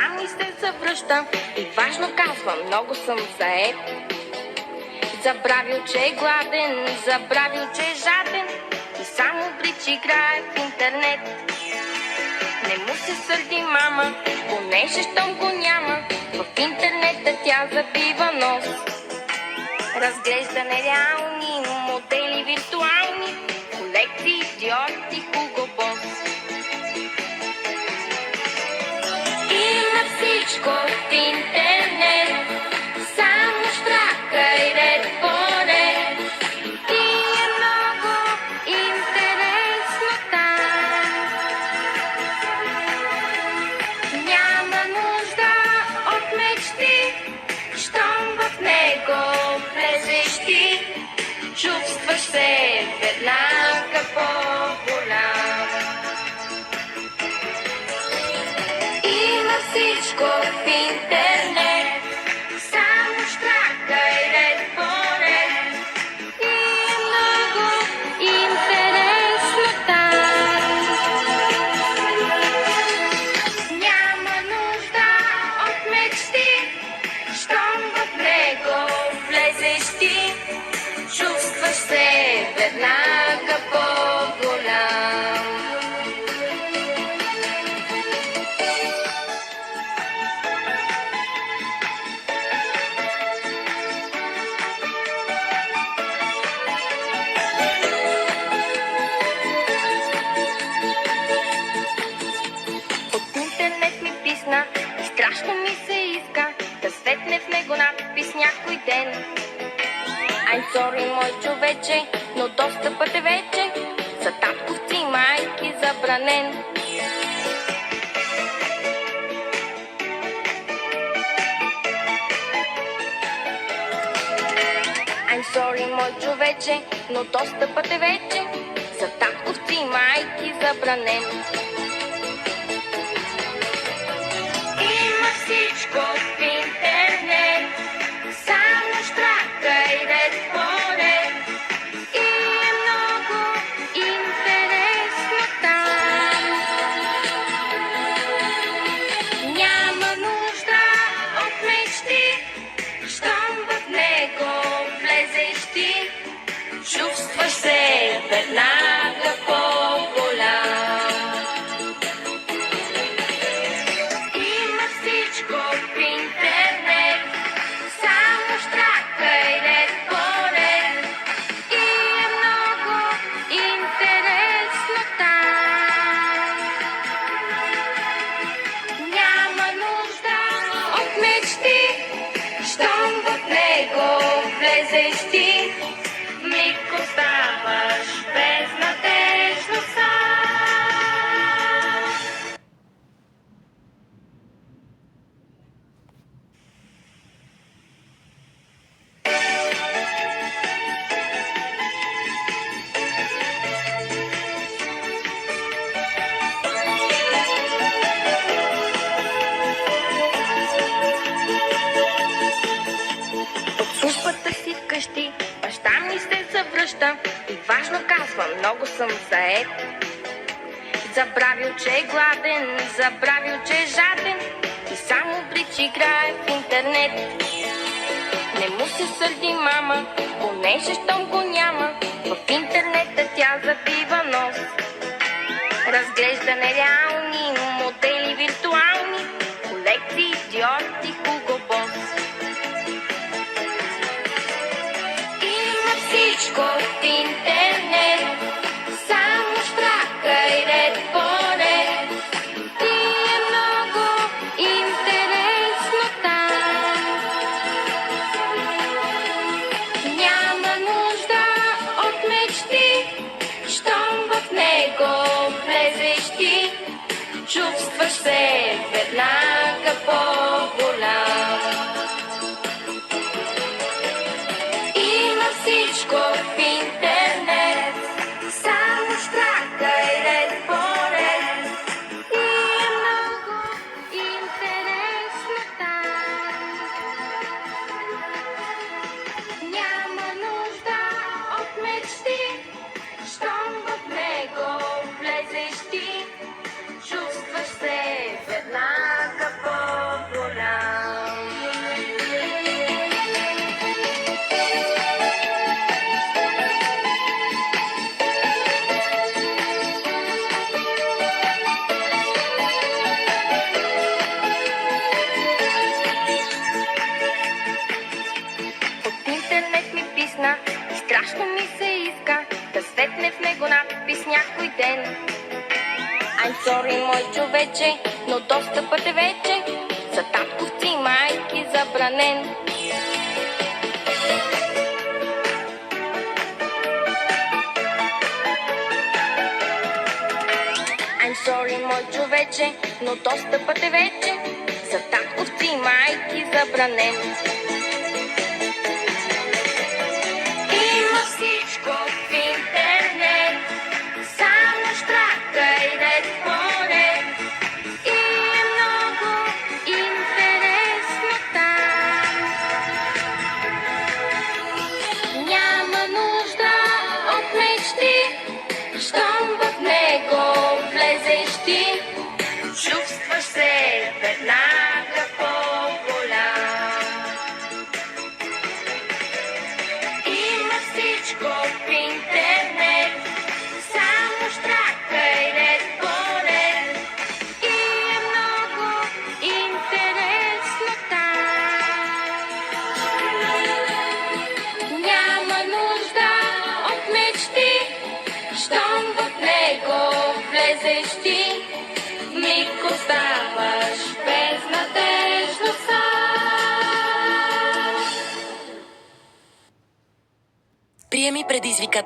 Баща ми се завръща и важно казва, много съм заед. Забравил, че е гладен, забравил, че е жаден и само брич играе в интернет. Не му се сърди мама, понеже щом го няма, в интернета тя забива нос. Разглежда нереални модели виртуални, колекции Dior и Hugo Boss. Има всичко в интернет, само штракай ред по ред. И е много интересно там. Няма нужда от мечти, щом в него влезеш ти, чувстваш се веднага по-голям. Има всичко в интернет, само штракай ред по ред. И е много интересно там. Няма нужда от мечти, щом в него влезеш ти, чувстваш се веднага по-голям. От интернет ми писна и страшно ми се иска да светне в него надпис някой ден. I'm sorry, мой човече, но достъпът е вече за татковци и майки забранен. I'm sorry, мой човече, но достъпът е вече за татковци и майки забранен. Има всичко в интернет, само штракай ред по ред. И е много интересно там. Няма нужда от мечти, щом в него влезеш ти, чувстваш се веднага по-голям. Има всичко в интернет, само штракай ред по ред. И е много интересно там. Няма нужда от мечти, щом в него влезеш ти, миг оставаш безнадежно сам. От службата си вкъщи баща ми се завръща и важно казва, много съм заед. Забравил, че е гладен, забравил, че е жаден и само брич играе в интернет. Не му се сърди мама, понеже щом го няма, в интернета тя забива нос. Разглежда нереални модели виртуални, колекции Dior и Hugo Boss. Има всичко в интернет, само штракай ред по ред. И е много интересно там. Няма нужда от мечти, щом в него влезеш ти, чувстваш се веднага по-голям. Има всичко в интернет, само штракай ред по ред. И е много интересно там. Няма нужда от мечти, щом в него влезеш ти, чувстваш се веднага по I'm sorry, мой човече, но достъпът е вече за татковци и майки забранен. I'm sorry, мой човече, но достъпът е вече за татковци и майки забранен. Има всичко в интернет, само щракай ред по ред. И е много интересно там. Няма нужда от мечти, щом в него влезеш ти, чувстваш се веднага по-голям. Има всичко в интернет, само щракай ред по ред. И е много интересно там. Няма нужда от мечти, щом в него влезеш ти, миг оставаш безнадежно сам. Приеми предизвикателството.